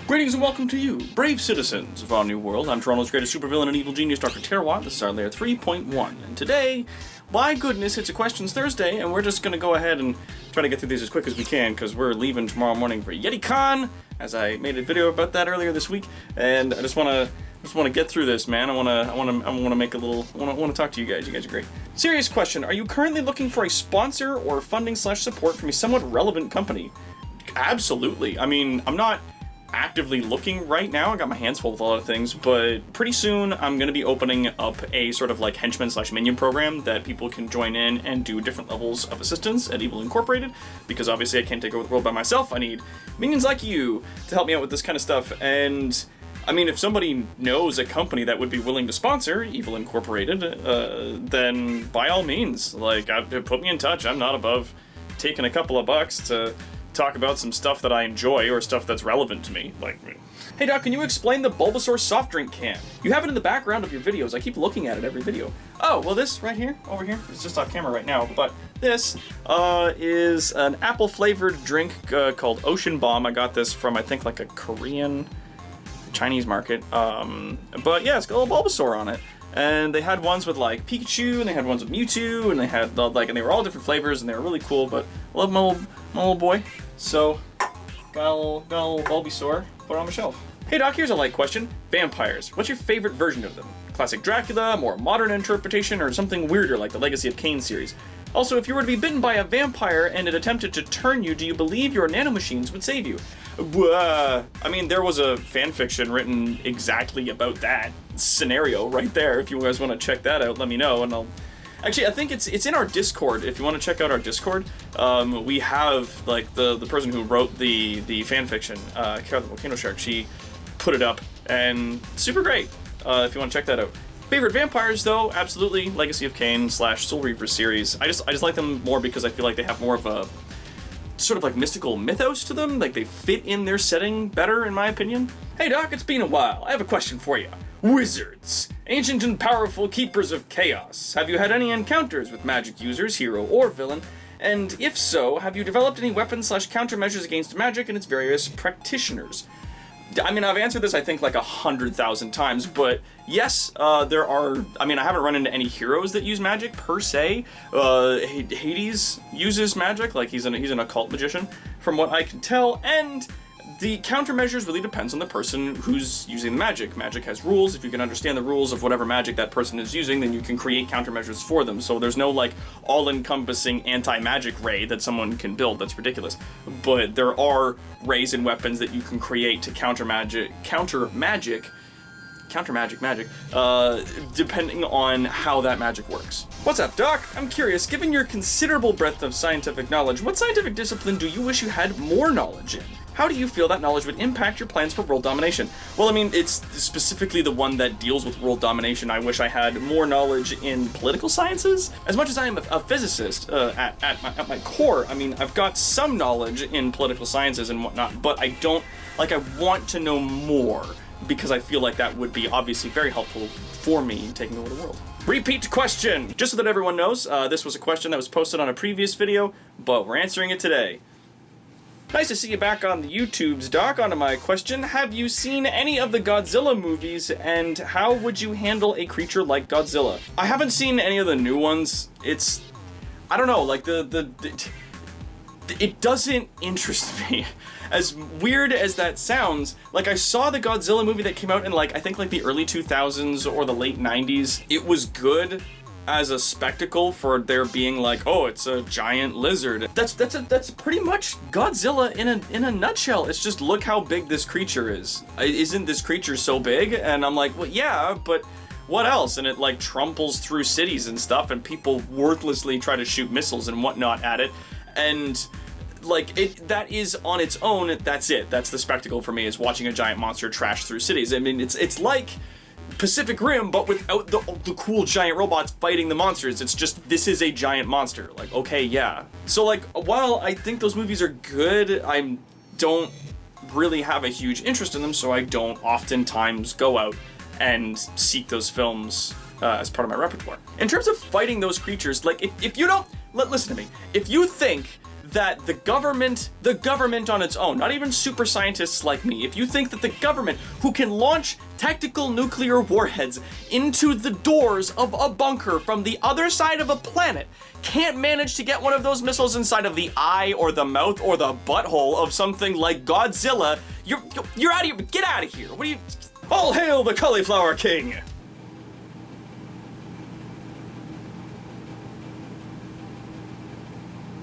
Greetings and welcome to you, brave citizens of our new world. I'm Toronto's greatest supervillain and evil genius, Dr. Terawatt. This is our layer 3.1. And today, by goodness, it's a Questions Thursday, and we're just going to go ahead and try to get through these as quick as we can, because we're leaving tomorrow morning for YetiCon, as I made a video about that earlier this week, and I just want to get through this, man. I want to make a little, I want to talk to you guys. You guys are great. Serious question, are you currently looking for a sponsor or funding/support from a somewhat relevant company? Absolutely. I mean, I'm not actively looking right now. I got my hands full with a lot of things, but pretty soon I'm going to be opening up a sort of like henchman/minion program that people can join in and do different levels of assistance at Evil Incorporated, because obviously I can't take over the world by myself. I need minions like you to help me out with this kind of stuff. And I mean, if somebody knows a company that would be willing to sponsor Evil Incorporated, then by all means, like, put me in touch. I'm not above taking a couple of bucks to talk about some stuff that I enjoy or stuff that's relevant to me. Like, hey Doc, can you explain the Bulbasaur soft drink can? You have it in the background of your videos. I keep looking at it every video. Oh, well, this right here, over here, it's just off camera right now, but this is an apple flavored drink called Ocean Bomb. I got this from, I think, like a Korean, Chinese market. But yeah, it's got a little Bulbasaur on it. And they had ones with like Pikachu, and they had ones with Mewtwo, and they had like, and they were all different flavors, and they were really cool. But I love my little boy, so got a little Bulbasaur, put it on my shelf. Hey Doc, here's a light question: vampires. What's your favorite version of them? Classic Dracula, more modern interpretation, or something weirder like the Legacy of Kain series? Also, if you were to be bitten by a vampire and it attempted to turn you, do you believe your nanomachines would save you? I mean, there was a fanfiction written exactly about that scenario right there. If you guys want to check that out, let me know, and I'll... Actually, I think it's in our Discord. If you want to check out our Discord, we have, like, the person who wrote the fanfiction, Kara the Volcano Shark, she put it up, and super great, if you want to check that out. Favorite vampires, though, absolutely Legacy of Kain / Soul Reaver series. I just like them more because I feel like they have more of a sort of like mystical mythos to them. Like, they fit in their setting better, in my opinion. Hey Doc, it's been a while. I have a question for you. Wizards, ancient and powerful keepers of chaos. Have you had any encounters with magic users, hero or villain? And if so, have you developed any weapons / countermeasures against magic and its various practitioners? I mean, I've answered this, I think, like 100,000 times, but yes, there are. I mean, I haven't run into any heroes that use magic per se. Hades uses magic, like he's an occult magician, from what I can tell, and the countermeasures really depends on the person who's using the magic. Magic has rules. If you can understand the rules of whatever magic that person is using, then you can create countermeasures for them. So there's no, like, all-encompassing anti-magic ray that someone can build. That's ridiculous. But there are rays and weapons that you can create to counter magic, depending on how that magic works. What's up, Doc? I'm curious, given your considerable breadth of scientific knowledge, what scientific discipline do you wish you had more knowledge in? How do you feel that knowledge would impact your plans for world domination? Well, I mean, it's specifically the one that deals with world domination. I wish I had more knowledge in political sciences. As much as I am a physicist at my core, I mean, I've got some knowledge in political sciences and whatnot, but I don't, like, I want to know more, because I feel like that would be obviously very helpful for me taking over the world. Repeat question! Just so that everyone knows, this was a question that was posted on a previous video, but we're answering it today. Nice to see you back on the YouTubes, Doc. On to my question. Have you seen any of the Godzilla movies, and how would you handle a creature like Godzilla? I haven't seen any of the new ones. It's... I don't know, like, it doesn't interest me. As weird as that sounds, like, I saw the Godzilla movie that came out in, like, I think, like, the early 2000s or the late 90s. It was good as a spectacle for there being like, oh, it's a giant lizard. That's pretty much Godzilla in a nutshell. It's just, look how big this creature is. Isn't this creature so big? And I'm like, well, yeah, but what else? And it, like, tramples through cities and stuff, and people worthlessly try to shoot missiles and whatnot at it. And, like, that is on its own, that's it. That's the spectacle for me, is watching a giant monster trash through cities. I mean, it's like Pacific Rim, but without the cool giant robots fighting the monsters. It's just, this is a giant monster. Like, okay, yeah. So, like, while I think those movies are good, I don't really have a huge interest in them, so I don't oftentimes go out and seek those films as part of my repertoire. In terms of fighting those creatures, like, if you don't... Listen to me. If you think that the government on its own, not even super scientists like me, if you think that the government, who can launch tactical nuclear warheads into the doors of a bunker from the other side of a planet, can't manage to get one of those missiles inside of the eye or the mouth or the butthole of something like Godzilla, you're out of here. Get out of here. What are you? All hail the Cauliflower King.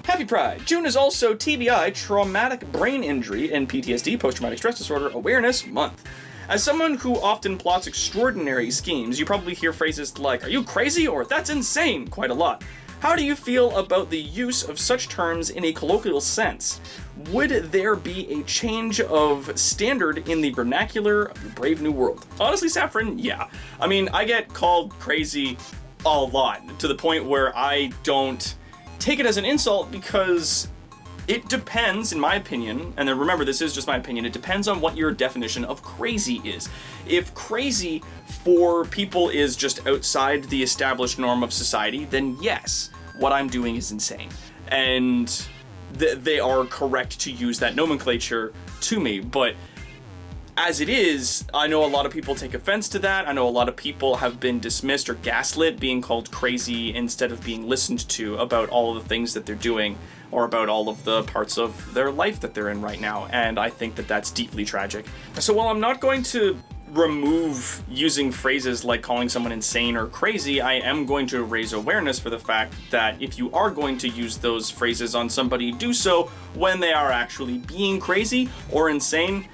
Happy Pride. June is also TBI, Traumatic Brain Injury and PTSD, Post-Traumatic Stress Disorder Awareness Month. As someone who often plots extraordinary schemes, you probably hear phrases like, "Are you crazy?" or "That's insane," quite a lot. How do you feel about the use of such terms in a colloquial sense? Would there be a change of standard in the vernacular of the Brave New World? Honestly, Saffron, yeah. I mean, I get called crazy a lot, to the point where I don't take it as an insult, because it depends, in my opinion, and then remember, this is just my opinion, it depends on what your definition of crazy is. If crazy for people is just outside the established norm of society, then yes, what I'm doing is insane. And they are correct to use that nomenclature to me, but as it is, I know a lot of people take offense to that. I know a lot of people have been dismissed or gaslit, being called crazy instead of being listened to about all of the things that they're doing or about all of the parts of their life that they're in right now. And I think that that's deeply tragic. So while I'm not going to remove using phrases like calling someone insane or crazy, I am going to raise awareness for the fact that if you are going to use those phrases on somebody, do so when they are actually being crazy or insane.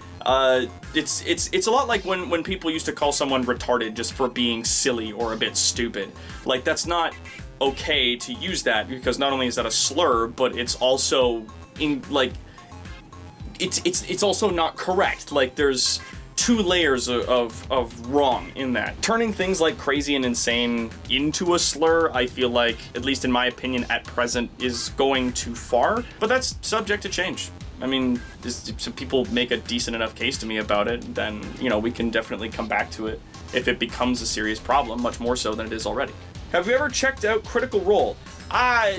It's a lot like when people used to call someone retarded just for being silly or a bit stupid. Like, that's not okay to use that, because not only is that a slur, but it's also it's also not correct. Like, there's two layers of wrong in that. Turning things like crazy and insane into a slur, I feel like, at least in my opinion at present, is going too far, but that's subject to change. I mean, if people make a decent enough case to me about it, then, you know, we can definitely come back to it if it becomes a serious problem, much more so than it is already. Have you ever checked out Critical Role?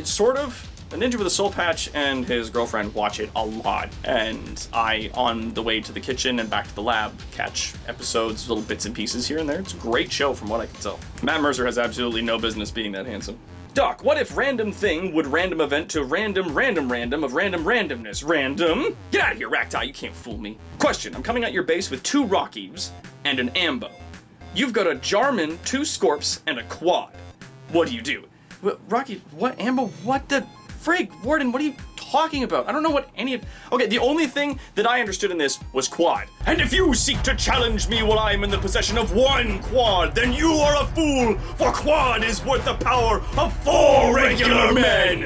Sort of. A Ninja with a Soul Patch and his girlfriend watch it a lot, and I, on the way to the kitchen and back to the lab, catch episodes, little bits and pieces here and there. It's a great show from what I can tell. Matt Mercer has absolutely no business being that handsome. Doc, what if random thing would random event to random of random randomness? Random? Get out of here, Racti, you can't fool me. Question, I'm coming at your base with 2 Rockies and an Ambo. You've got a Jarman, 2 Scorps, and a Quad. What do you do? Rocky, what? Ambo? What the frig? Warden, what are you talking about? I don't know what any of... Okay, the only thing that I understood in this was Quad. And if you seek to challenge me while I am in the possession of 1 Quad, then you are a fool, for Quad is worth the power of 4 regular men.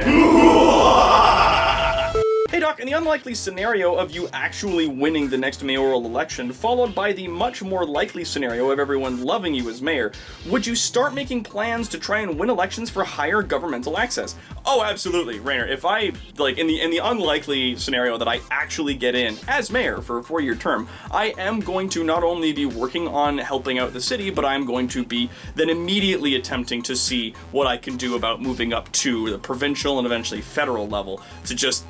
Hey Doc, in the unlikely scenario of you actually winning the next mayoral election, followed by the much more likely scenario of everyone loving you as mayor, would you start making plans to try and win elections for higher governmental access? Oh, absolutely, Rainer. If I, like, in the unlikely scenario that I actually get in as mayor for a 4-year term, I am going to not only be working on helping out the city, but I'm going to be then immediately attempting to see what I can do about moving up to the provincial and eventually federal level to just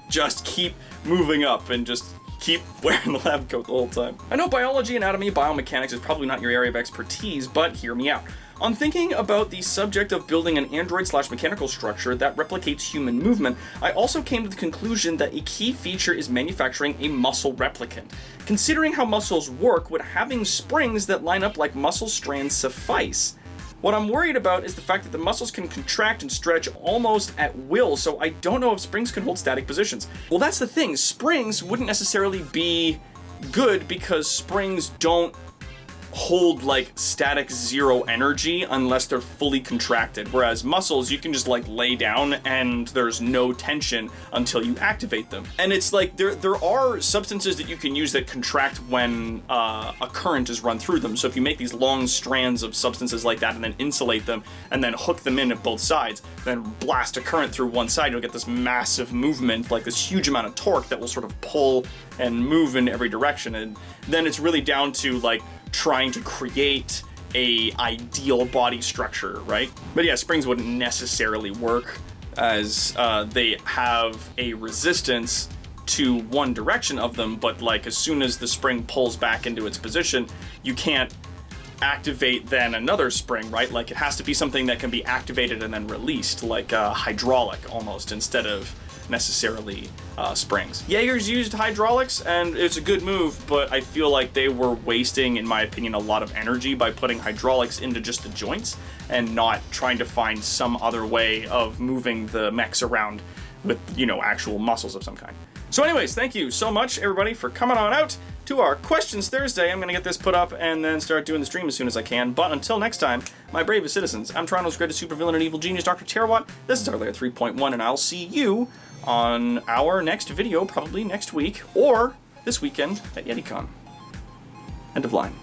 keep moving up and just keep wearing the lab coat the whole time. I know biology, anatomy, biomechanics is probably not your area of expertise, but hear me out. On thinking about the subject of building an android/mechanical structure that replicates human movement, I also came to the conclusion that a key feature is manufacturing a muscle replicant. Considering how muscles work, would having springs that line up like muscle strands suffice? What I'm worried about is the fact that the muscles can contract and stretch almost at will, so I don't know if springs can hold static positions. Well, that's the thing. Springs wouldn't necessarily be good because springs don't hold like static 0 energy unless they're fully contracted, whereas muscles you can just like lay down and there's no tension until you activate them. And it's like there are substances that you can use that contract when a current is run through them. So if you make these long strands of substances like that and then insulate them and then hook them in at both sides, then blast a current through one side, you'll get this massive movement, like this huge amount of torque that will sort of pull and move in every direction. And then it's really down to like trying to create a ideal body structure, right? But yeah, springs wouldn't necessarily work as they have a resistance to one direction of them, but like as soon as the spring pulls back into its position, you can't activate then another spring, right? Like it has to be something that can be activated and then released, like hydraulic almost, instead of necessarily springs. Jaegers used hydraulics, and it's a good move, but I feel like they were wasting, in my opinion, a lot of energy by putting hydraulics into just the joints and not trying to find some other way of moving the mechs around with, you know, actual muscles of some kind. So anyways, thank you so much, everybody, for coming on out to our Questions Thursday. I'm going to get this put up and then start doing the stream as soon as I can. But until next time, my bravest citizens, I'm Toronto's greatest supervillain and evil genius, Dr. Terawatt. This is our Layer 3.1, and I'll see you on our next video, probably next week, or this weekend at YetiCon. End of line.